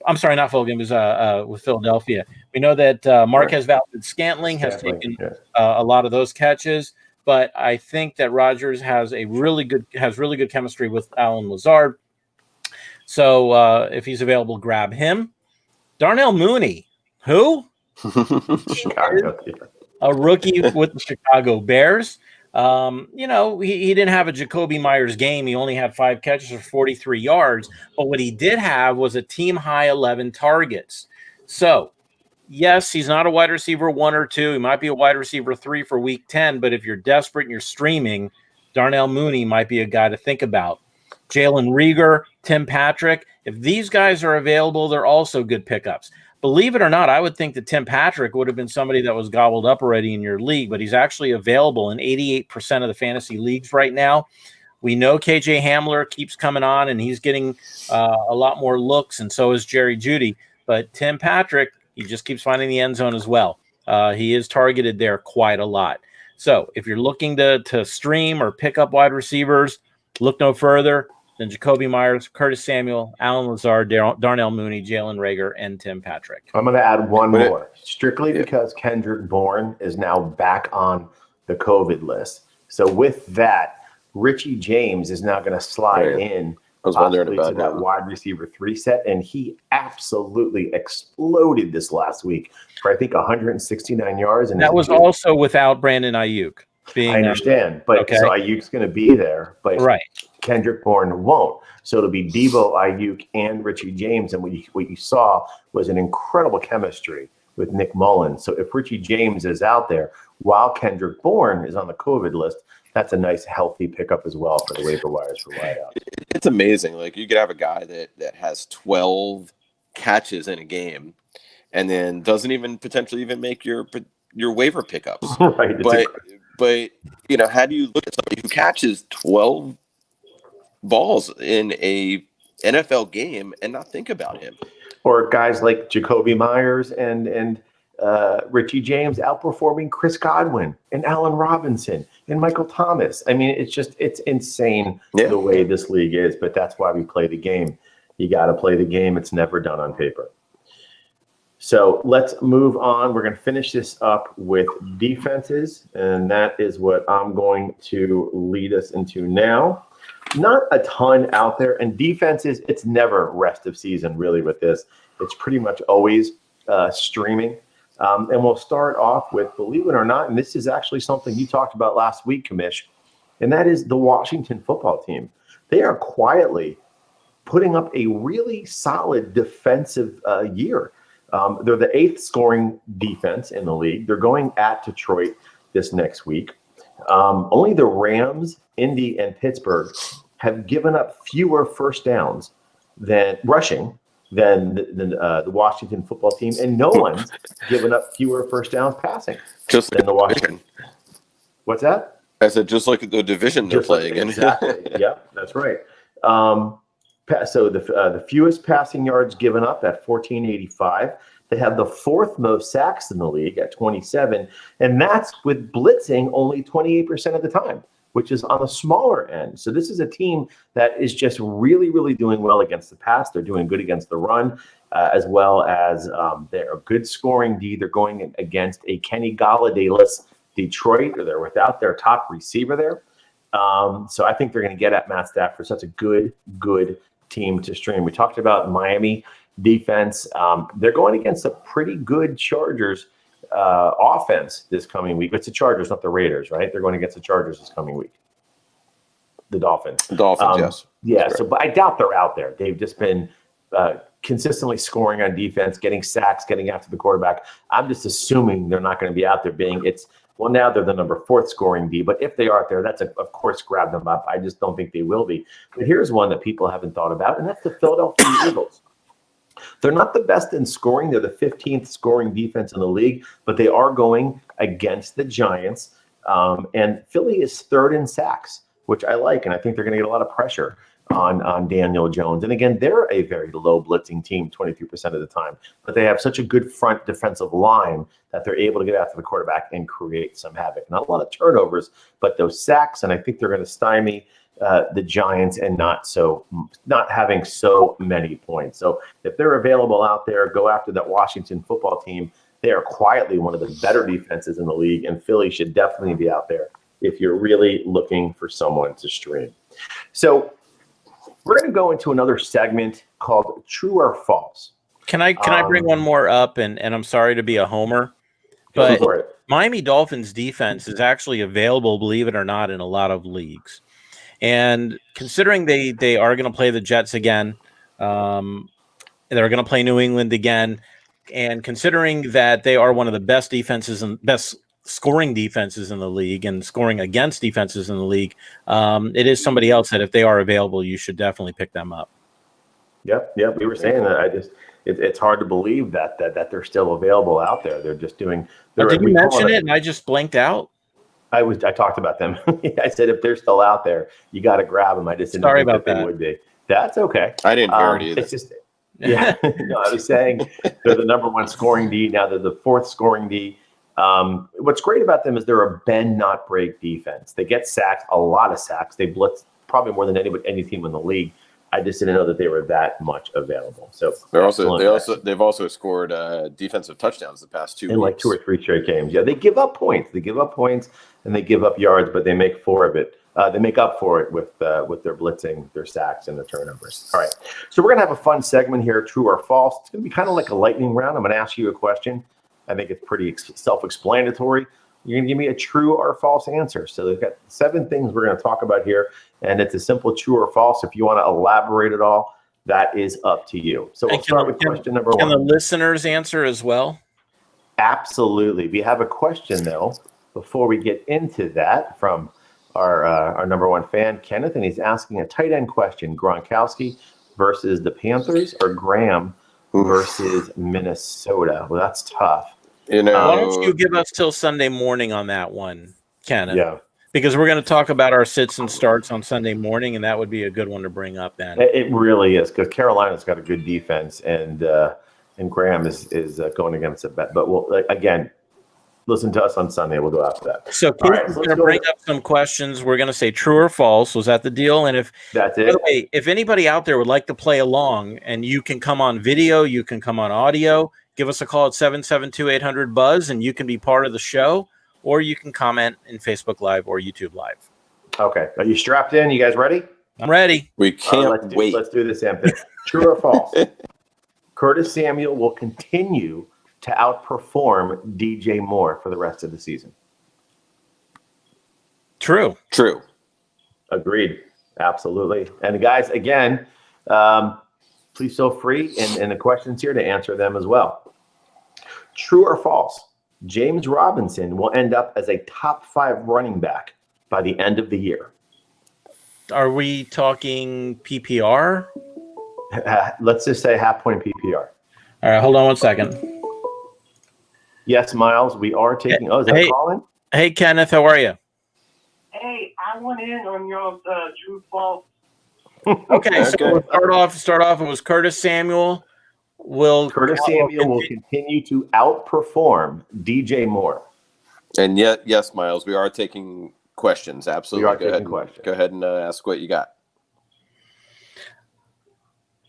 I'm sorry, not Fulgham, is with Philadelphia. We know that Marquez Valdes-Scantling has taken a lot of those catches, but I think that Rodgers has really good chemistry with Alan Lazard. So if he's available, grab him. Darnell Mooney, who? Chicago. A rookie with the Chicago Bears. He didn't have a Jacoby Myers game. He only had 5 catches for 43 yards. But what he did have was a team-high 11 targets. So, yes, he's not a wide receiver 1 or 2. He might be a wide receiver 3 for week 10. But if you're desperate and you're streaming, Darnell Mooney might be a guy to think about. Jalen Reagor, Tim Patrick, if these guys are available, they're also good pickups. Believe it or not, I would think that Tim Patrick would have been somebody that was gobbled up already in your league, but he's actually available in 88% of the fantasy leagues right now. We know KJ Hamler keeps coming on, and he's getting a lot more looks, and so is Jerry Jeudy. But Tim Patrick, he just keeps finding the end zone as well. He is targeted there quite a lot. So if you're looking to stream or pick up wide receivers, look no further than Jacoby Myers, Curtis Samuel, Alan Lazard, Darnell Mooney, Jalen Reagor, and Tim Patrick. I'm going to add one more, strictly because Kendrick Bourne is now back on the COVID list. So with that, Richie James is now going to slide in I was wondering about that wide receiver 3 set, and he absolutely exploded this last week for, I think, 169 yards. And that was also without Brandon Ayuk. I understand, but so Ayuk's going to be there, but Kendrick Bourne won't. So it'll be Deebo, Ayuk, and Richie James, and what you saw was an incredible chemistry with Nick Mullins. So if Richie James is out there while Kendrick Bourne is on the COVID list, that's a nice, healthy pickup as well for the waiver wires for wideouts. It's amazing. Like, you could have a guy that has 12 catches in a game, and then doesn't even potentially even make your waiver pickups. Right. But how do you look at somebody who catches 12 balls in a NFL game and not think about him? Or guys like Jacoby Myers and Richie James outperforming Chris Godwin and Allen Robinson and Michael Thomas. I mean, it's insane the way this league is, but that's why we play the game. You got to play the game. It's never done on paper. So let's move on. We're going to finish this up with defenses, and that is what I'm going to lead us into now. Not a ton out there, and defenses, it's never rest of season really with this. It's pretty much always streaming. And we'll start off with, believe it or not, and this is actually something you talked about last week, Commish, and that is the Washington football team. They are quietly putting up a really solid defensive year. They're the 8th scoring defense in the league. They're going at Detroit this next week. Only the Rams, Indy, and Pittsburgh have given up fewer first downs than the Washington football team, and no one's given up fewer first downs passing just than the Washington. What's that? I said just like the division they're playing in. Exactly. Yeah, that's right. So the fewest passing yards given up at 1485. They have the 4th most sacks in the league at 27, and that's with blitzing only 28% of the time, which is on the smaller end. So this is a team that is just really, really doing well against the pass. They're doing good against the run, as well as they're a good scoring D. They're going against a Kenny Galladay-less Detroit, or they're without their top receiver there. So I think they're going to get at Matt Stafford. Such a good team to stream. We talked about Miami defense. They're going against a pretty good Chargers offense this coming week. It's the Chargers, not the Raiders, right? They're going against the Chargers this coming week. The Dolphins. Yes. Yeah, so but I doubt they're out there. They've just been consistently scoring on defense, getting sacks, getting after the quarterback. I'm just assuming they're not going to be out there now they're the number 4th scoring D, but if they are out there, that's of course grab them up. I just don't think they will be. But here's one that people haven't thought about, and that's the Philadelphia Eagles. They're not the best in scoring. They're the 15th scoring defense in the league, but they are going against the Giants. And Philly is 3rd in sacks, which I like, and I think they're going to get a lot of pressure on Daniel Jones. And again, they're a very low blitzing team 23% of the time, but they have such a good front defensive line that they're able to get after the quarterback and create some havoc. Not a lot of turnovers, but those sacks, and I think they're going to stymie the Giants and not having so many points. So if they're available out there, go after that Washington football team. They are quietly one of the better defenses in the league, and Philly should definitely be out there if you're really looking for someone to stream. So we're going to go into another segment called True or False. Can I bring one more up? And I'm sorry to be a homer, but Miami Dolphins defense is actually available, believe it or not, in a lot of leagues. And considering they are going to play the Jets again, they're going to play New England again, and considering that they are one of the best defenses and best scoring defenses in the league and scoring against defenses in the league, it is somebody else that if they are available, you should definitely pick them up. Yep. We were saying that. It's hard to believe that they're still available out there. They're just doing. Did you mention it and I just blanked out? I talked about them. I said if they're still out there, you got to grab them. I just didn't think that they would be. That's okay. I didn't hear it either. It's just no. I was saying they're the number one scoring D. Now they're the fourth scoring D. What's great about them is they're a bend not break defense. They get sacked, a lot of sacks. They blitz probably more than any team in the league. I just didn't know that they were that much available. So they've also scored defensive touchdowns the past 2 weeks. In like 2 or 3 straight games. Yeah, they give up points. And they give up yards, but they make up for it with their blitzing, their sacks, and their turnovers. All right. So we're gonna have a fun segment here, True or False. It's gonna be kind of like a lightning round. I'm gonna ask you a question. I think it's pretty self-explanatory. You're gonna give me a true or false answer. So they've got 7 things we're gonna talk about here, and it's a simple true or false. If you want to elaborate at all, that is up to you. So we'll start with question number 1. Can the listeners answer as well? Absolutely. We have a question though before we get into that from our number 1 fan, Kenneth, and he's asking a tight end question: Gronkowski versus the Panthers or Graham versus Minnesota? Well, that's tough. Why don't you give us till Sunday morning on that one, Kenneth? Yeah. Because we're going to talk about our sits and starts on Sunday morning, and that would be a good one to bring up then. It really is, because Carolina's got a good defense, and Graham is going against it. But we'll again listen to us on Sunday. We'll go after that. So Keith's going to bring up some questions. We're going to say true or false. Was that the deal? And if that's it. By the way, if anybody out there would like to play along, and you can come on video, you can come on audio. Give us a call at 772-800-BUZZ, and you can be part of the show, or you can comment in Facebook Live or YouTube Live. Okay. Are you strapped in? You guys ready? I'm ready. We can't wait. Let's do this, Anthony. True or false? Curtis Samuel will continue to outperform DJ Moore for the rest of the season. True. Agreed. Absolutely. And guys, again, please feel free in the questions here to answer them as well. True or false? James Robinson will end up as a top 5 running back by the end of the year. Are we talking PPR? Let's just say half-point PPR. All right, hold on one second. Yes, Miles, we are taking. Oh, is that Colin? Hey, Kenneth, how are you? Hey, I went in on your true false. Okay, so we'll start off. It was Curtis Samuel. Curtis Samuel will continue to outperform DJ Moore. And yes, Miles, we are taking questions. Absolutely. Go ahead and ask what you got.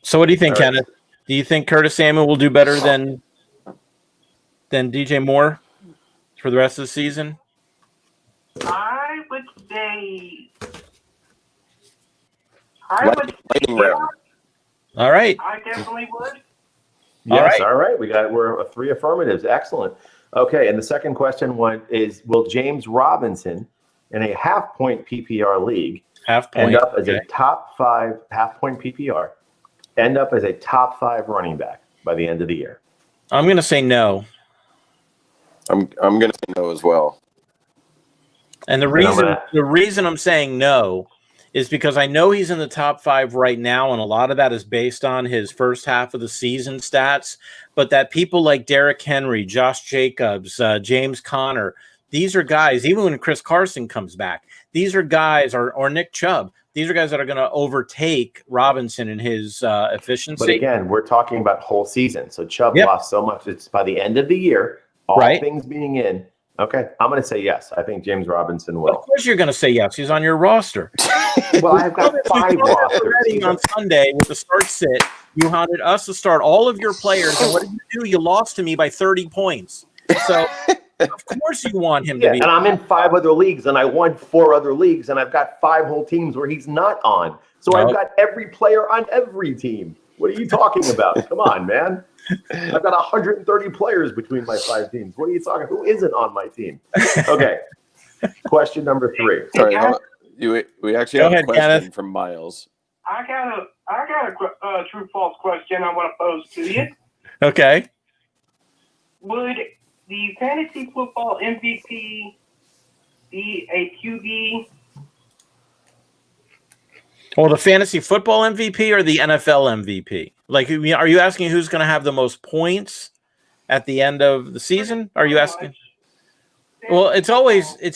So what do you think, Kenneth? Do you think Curtis Samuel will do better than DJ Moore for the rest of the season? I would say All right. I definitely would. Yes, all right. We're 3 affirmatives. Excellent. Okay, and the second question is: will James Robinson in a half-point PPR league end up as a top 5 half-point PPR? End up as a top 5 running back by the end of the year? I'm going to say no. I'm going to say no as well. And the reason I'm saying no is because I know he's in the top 5 right now, and a lot of that is based on his first half of the season stats, but that people like Derrick Henry, Josh Jacobs, James Conner, these are guys, even when Chris Carson comes back, these are guys, or Nick Chubb, these are guys that are going to overtake Robinson in his efficiency. But again, we're talking about whole season. So Chubb lost so much. It's by the end of the year, all things being in. Okay, I'm going to say yes. I think James Robinson will. Of course you're going to say yes. He's on your roster. Well, I've got You 5 told us rosters. already on Sunday with the start sit. You wanted us to start all of your players, and what did you do? You lost to me by 30 points. So, of course, you want him to Yeah, be. and I'm in 5 other leagues, and I won 4 other leagues, and I've got 5 whole teams where he's not on. So I've got every player on every team. What are you talking about? Come on, man. I've got 130 players between my 5 teams. What are you talking? Who isn't on my team? Okay. Question number 3. Sorry, hold on. We actually Go have ahead, a question Kenneth. from Miles. I got a true false question I want to pose to you. Okay. Would the fantasy football MVP be a QB? Well, the fantasy football MVP or the NFL MVP? Like, are you asking who's going to have the most points at the end of the season? Are you asking? Well, it's always a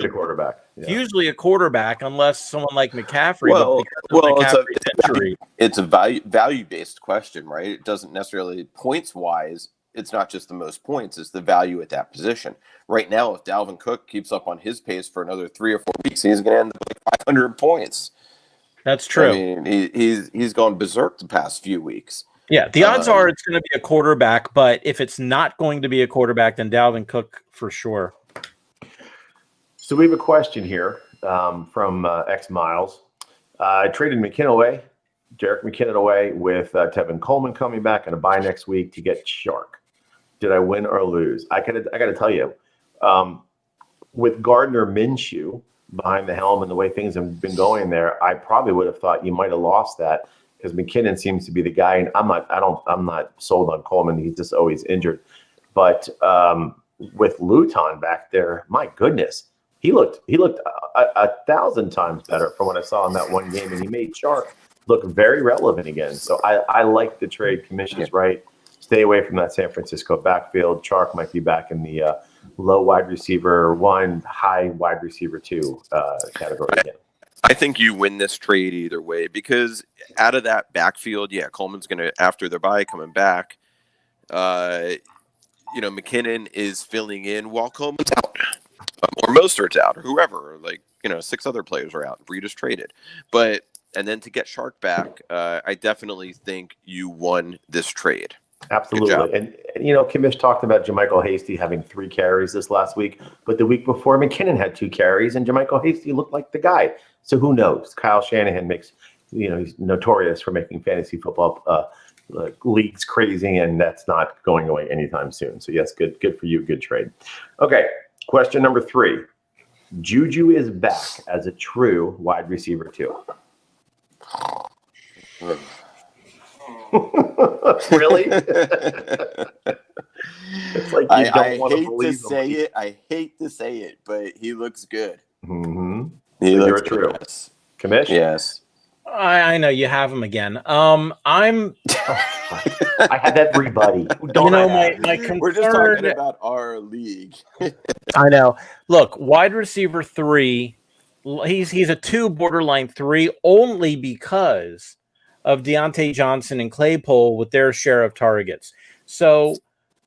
quarterback. It's usually a quarterback, unless someone like McCaffrey. Well, but because of McCaffrey's injury, it's a value based question, right? It doesn't necessarily points wise. It's not just the most points; it's the value at that position. Right now, if Dalvin Cook keeps up on his pace for another 3 or 4 weeks, he's going to end up with 500 points. That's true. I mean, he's gone berserk the past few weeks. Yeah, the odds are it's going to be a quarterback, but if it's not going to be a quarterback, then Dalvin Cook for sure. So we have a question here from X Miles. I traded Jerick McKinnon away with Tevin Coleman coming back and a bye next week to get Shark. Did I win or lose? I got to tell you, with Gardner Minshew behind the helm and the way things have been going there, I probably would have thought you might have lost that because McKinnon seems to be the guy. And I'm not sold on Coleman. He's just always injured. But with Luton back there, my goodness, he looked 1,000 times better from what I saw in that one game, and he made Shark look very relevant again. So I like the trade. Commish is right. Stay away from that San Francisco backfield. Shark might be back in the low wide receiver 1, high wide receiver 2 category again. I think you win this trade either way because out of that backfield, Coleman's going to, after their bye, coming back. McKinnon is filling in while Coleman's out, or Mostert's out, or whoever. 6 other players are out. Breed is traded, and then to get Shark back, I definitely think you won this trade. Absolutely. And Commish talked about JaMychal Hasty having 3 carries this last week, but the week before McKinnon had 2 carries and JaMychal Hasty looked like the guy. So who knows? Kyle Shanahan he's notorious for making fantasy football leagues crazy, and that's not going away anytime soon. So yes, good for you. Good trade. Okay. Question number 3. Juju is back as a true wide receiver 2. Really? It's like you don't want to believe it. I hate to say it, but he looks good. Mm-hmm. You're true. Yes. Commish? Yes. I know you have him again. I have everybody. My concern. We're just talking about our league. I know. Look, wide receiver 3. He's a 2 borderline 3 only because of Deontay Johnson and Claypool with their share of targets. So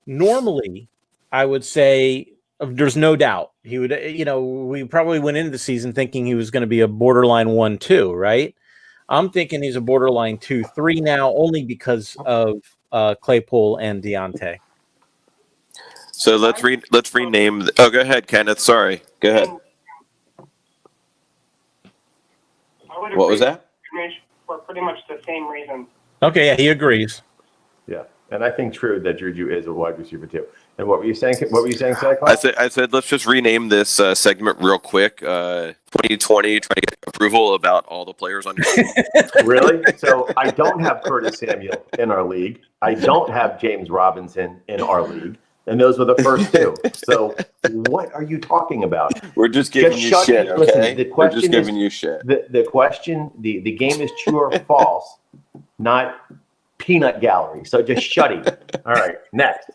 normally I would say there's no doubt he would, we probably went into the season thinking he was going to be a borderline 1-2, right? I'm thinking he's a borderline 2-3 now only because of Claypool and Deontay. So let's rename. Go ahead, Kenneth. Sorry. Go ahead. What was that? For pretty much the same reason. Okay, yeah, he agrees. Yeah, and I think true that Juju is a wide receiver too. And what were you saying? Cyclops? I said let's just rename this segment real quick. 2020, trying to get approval about all the players on your team. Really? So I don't have Curtis Samuel in our league. I don't have James Robinson in our league. And those were the first 2. So what are you talking about? We're just giving you shit, okay? Listen, the question We're just giving you shit. The question, the game is true or false, not peanut gallery. So just shut it. All right, next.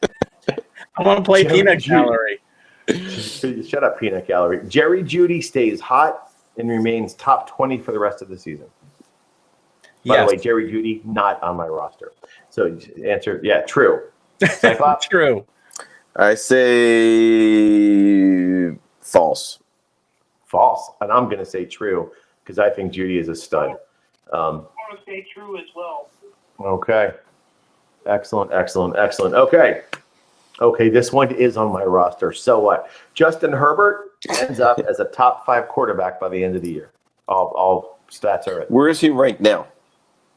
I want to play peanut gallery. Shut up, peanut gallery. Jerry Jeudy stays hot and remains top 20 for the rest of the season. By the way, Jerry Jeudy not on my roster. So answer, true. Cyclops? True. I say false. False. And I'm going to say true because I think Judy is a stud. I want to stay true as well. Okay. Excellent. Okay, this one is on my roster. So what? Justin Herbert ends up as a top 5 quarterback by the end of the year. All stats are it. Where is he ranked now?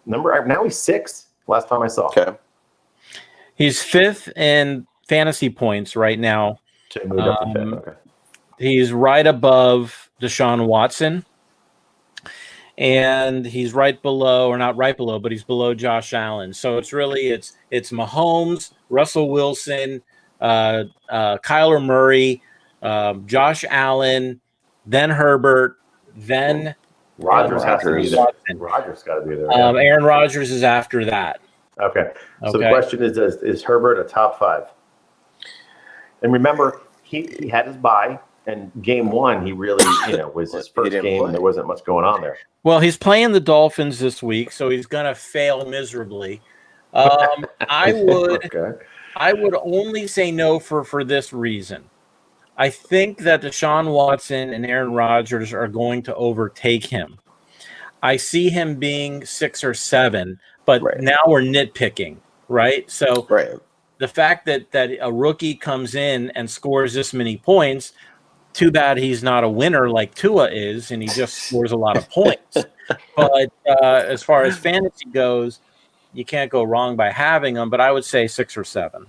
Now he's 6th. Last time I saw. Okay. He's 5th in fantasy points right now. So he moved up to 5th. Okay. He's right above Deshaun Watson. And he's right below, or not right below, but he's below Josh Allen. So it's Mahomes, Russell Wilson, Kyler Murray, Josh Allen, then Herbert, then Rodgers has to be there. Watson. Rodgers got to be there. Aaron Rodgers is after that. Okay. So the question is Herbert a top 5? And remember, he had his bye, and game 1 he really was his first game, and there wasn't much going on there. Well, he's playing the Dolphins this week, so he's going to fail miserably. I would only say no for this reason. I think that Deshaun Watson and Aaron Rodgers are going to overtake him. I see him being 6 or 7, but now we're nitpicking, right? So the fact that a rookie comes in and scores this many points, too bad he's not a winner like Tua is, and he just scores a lot of points. But as far as fantasy goes, you can't go wrong by having him, but I would say 6 or 7.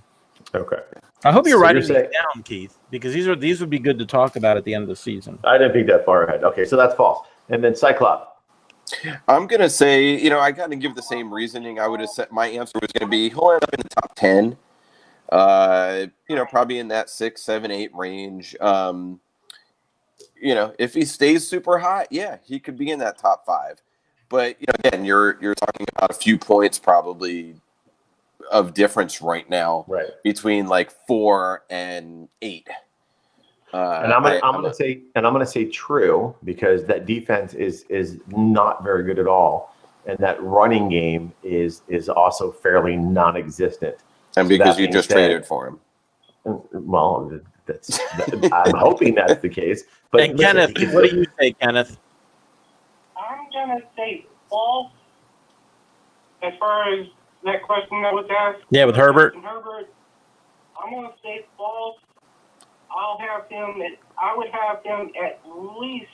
Okay. I hope you're writing these down, Keith, because these would be good to talk about at the end of the season. I didn't think that far ahead. Okay, so that's false. And then Cyclops. I'm going to say, I got to give the same reasoning. I would have said my answer was going to be he'll end up in the top 10, probably in that 6, 7, 8 range. If he stays super hot, he could be in that top 5. But again, you're talking about a few points probably of difference right now, between like 4 and 8. And I'm gonna say true, because that defense is not very good at all, and that running game is also fairly non-existent. And because you just traded for him. Well, I'm hoping that's the case. But and Kenneth, what do you say, Kenneth? I'm gonna say false. As far as that question that was asked. Yeah, with Herbert. I'm gonna say false. I would have him at least.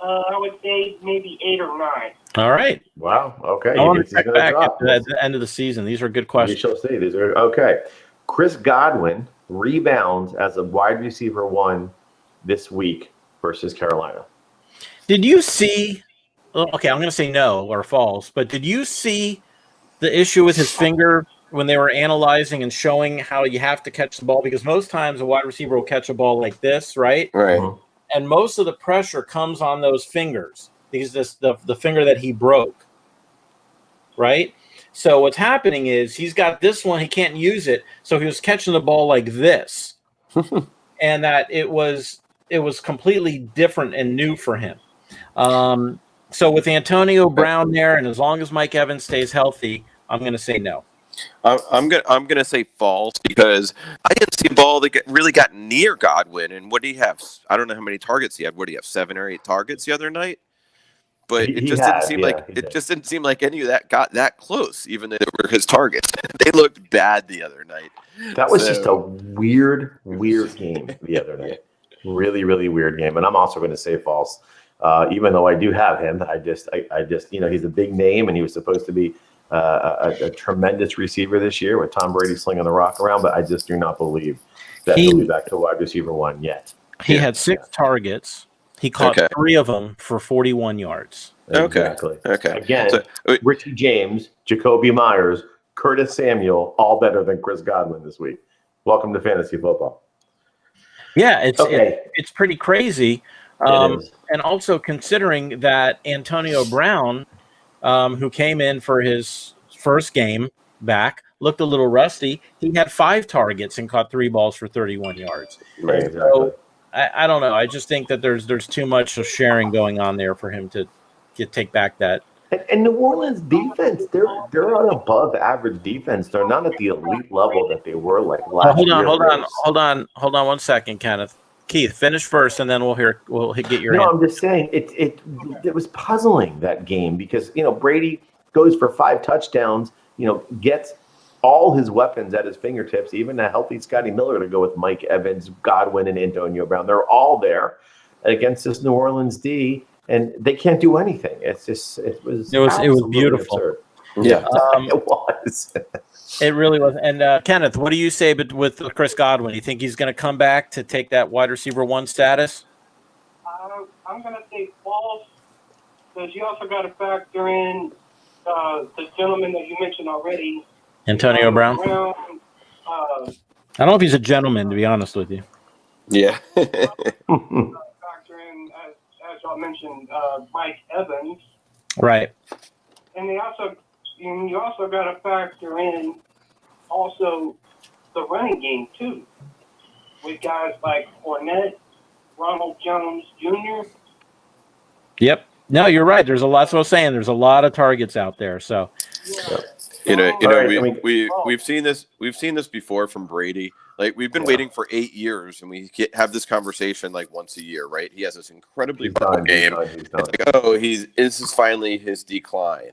I would say maybe 8 or 9. All right. Wow. Okay. I want to check back at the end of the season. These are good questions. We shall see. These are okay. Chris Godwin rebounds as a wide receiver 1 this week versus Carolina. Did you see? Okay, I'm going to say no or false. But did you see the issue with his finger when they were analyzing and showing how you have to catch the ball? Because most times a wide receiver will catch a ball like this, right? Right. Mm-hmm. And most of the pressure comes on those fingers. Because the finger that he broke, right? So what's happening is he's got this one, he can't use it, so he was catching the ball like this, and that it was completely different and new for him. So with Antonio Brown there, and as long as Mike Evans stays healthy, I'm going to say no. I'm gonna say false, because I didn't see a ball that really got near Godwin. And what did he have? I don't know how many targets he had. What did he have? 7 or 8 targets the other night? But it just didn't seem like any of that got that close, even though they were his targets. They looked bad the other night. That was just a weird game the other night. Really, really weird game. And I'm also going to say false, even though I do have him. I just he's a big name, and he was supposed to be a tremendous receiver this year with Tom Brady slinging the rock around. But I just do not believe that he'll be back to wide receiver 1 yet. He had 6 targets. He caught 3 of them for 41 yards. Exactly. Okay. Again, Richie James, Jacoby Myers, Curtis Samuel, all better than Chris Godwin this week. Welcome to fantasy football. Yeah, it's pretty crazy. And also considering that Antonio Brown, who came in for his first game back, looked a little rusty. He had 5 targets and caught 3 balls for 31 yards. Right, exactly. So, I don't know. I just think that there's too much of sharing going on there for him to take back that. And New Orleans defense, they're an above average defense. They're not at the elite level that they were like last year. Hold on 1 second, Kenneth. Keith, finish first, and then we'll get your No, answer. I'm just saying it was puzzling, that game, because Brady goes for 5 touchdowns, gets all his weapons at his fingertips, even a healthy Scotty Miller to go with Mike Evans, Godwin, and Antonio Brown. They're all there against this New Orleans D, and they can't do anything. It was beautiful. absurd. Yeah. It was. It really was. And Kenneth, what do you say with Chris Godwin? You think he's going to come back to take that wide receiver 1 status? I'm going to say false, because you also got to factor in the gentleman that you mentioned already, Antonio Brown? I I don't know if he's a gentleman, to be honest with you. Yeah. factor in, as y'all mentioned, Mike Evans. Right. And you also got to factor in also the running game too, with guys like Fournette, Ronald Jones Jr. Yep. No, you're right. There's a lot. So I was saying there's a lot of targets out there. So We've seen this before from Brady. Like, we've been waiting for 8 years, and we have this conversation like once a year, right? He has this incredibly bad game. It's like, this is finally his decline,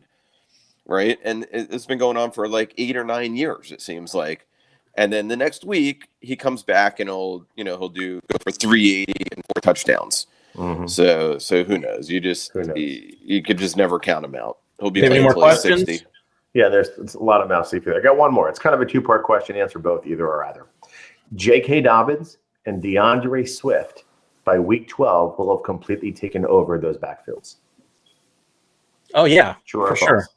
right? And it's been going on for like 8 or 9 years, it seems like. And then the next week he comes back and he'll go for 380 and 4 touchdowns. Mm-hmm. So who knows? You could just never count him out. He'll be playing more until he's questions? 60. Yeah, it's a lot of mouths to feed. I got one more. It's kind of a 2-part question. Answer both, either or either. J.K. Dobbins and DeAndre Swift by week 12 will have completely taken over those backfields. Oh yeah, True for or sure.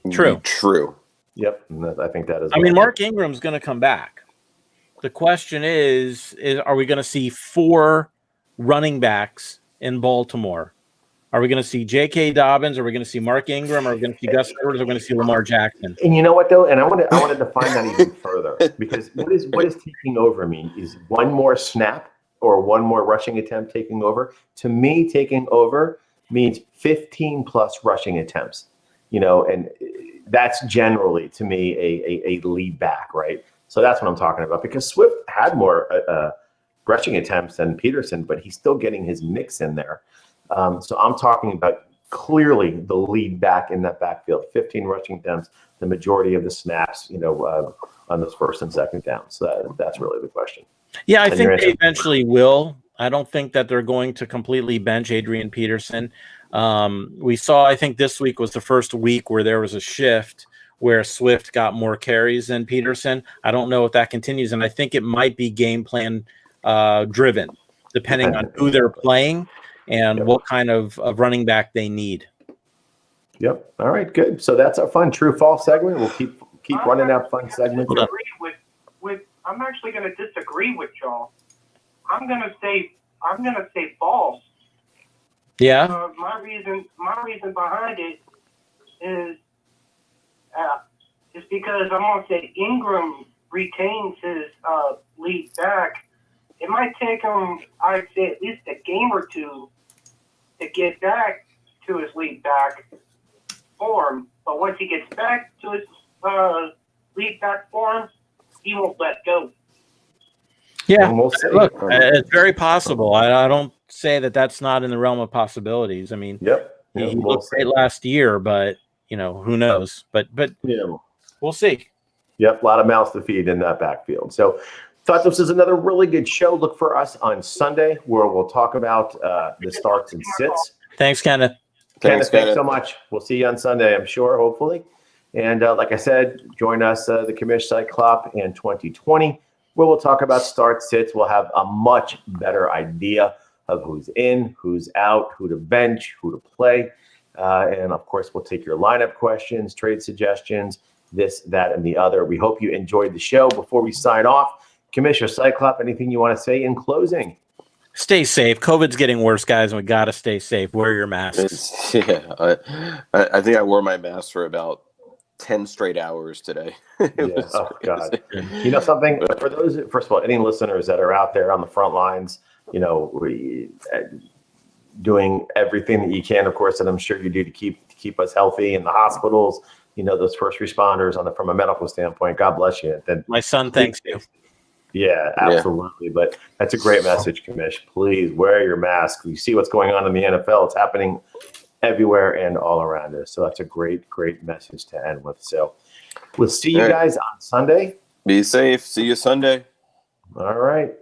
false? True. Yep, I think that is. I mean, Mark Ingram's going to come back. The question is are we going to see 4 running backs in Baltimore? Are we going to see J.K. Dobbins? Are we going to see Mark Ingram? Are we going to see Gus Edwards? Are we going to see Lamar Jackson? And you know what, though? And I want to define that even further, because what is taking over mean? Is one more snap or one more rushing attempt taking over? To me, taking over means 15 plus rushing attempts. And that's generally, to me, a lead back, right? So that's what I'm talking about, because Swift had more rushing attempts than Peterson, but he's still getting his mix in there. So I'm talking about clearly the lead back in that backfield, 15 rushing attempts, the majority of the snaps, on those first and second downs. So that's really the question. Yeah, I think they eventually will. I don't think that they're going to completely bench Adrian Peterson. We saw, I think this week was the first week where there was a shift where Swift got more carries than Peterson. I don't know if that continues, and I think it might be game plan driven, depending on who they're playing and what kind of running back they need. Yep. All right, good. So that's our fun true false segment. We'll keep running out fun segments. I'm actually going to disagree with y'all. I'm going to say false. Yeah. My reason behind it is because I'm going to say Ingram retains his lead back. It might take him, I'd say, at least a game or two to get back to his lead back form. But once he gets back to his lead back form, he won't let go. Yeah, we'll see. Look, it's very possible. I don't say that that's not in the realm of possibilities. I mean, he looked great last year, but who knows? But we'll see. Yep, a lot of mouths to feed in that backfield. So, thought this is another really good show. Look for us on Sunday, where we'll talk about the starts and sits. Thanks, Kenneth. Thanks so much. We'll see you on Sunday, I'm sure, hopefully. And like I said, join us, the Commish Cyclops in 2020, where we'll talk about start sits. We'll have a much better idea of who's in, who's out, who to bench, who to play. And of course, we'll take your lineup questions, trade suggestions, this, that, and the other. We hope you enjoyed the show. Before we sign off, Commissioner Cyclops, anything you want to say in closing? Stay safe. COVID's getting worse, guys, and we got to stay safe. Wear your masks. I think I wore my mask for about 10 straight hours today. Oh, God. You know something? For those, first of all, any listeners that are out there on the front lines, doing everything that you can, of course, that I'm sure you do to keep us healthy in the hospitals, those first responders from a medical standpoint, God bless you. My son thanks you. Yeah, absolutely. But that's a great message, Commish. Please wear your mask. You see what's going on in the NFL. It's happening everywhere and all around us. So that's a great, great message to end with. So we'll see you guys on Sunday. Be safe. See you Sunday. All right.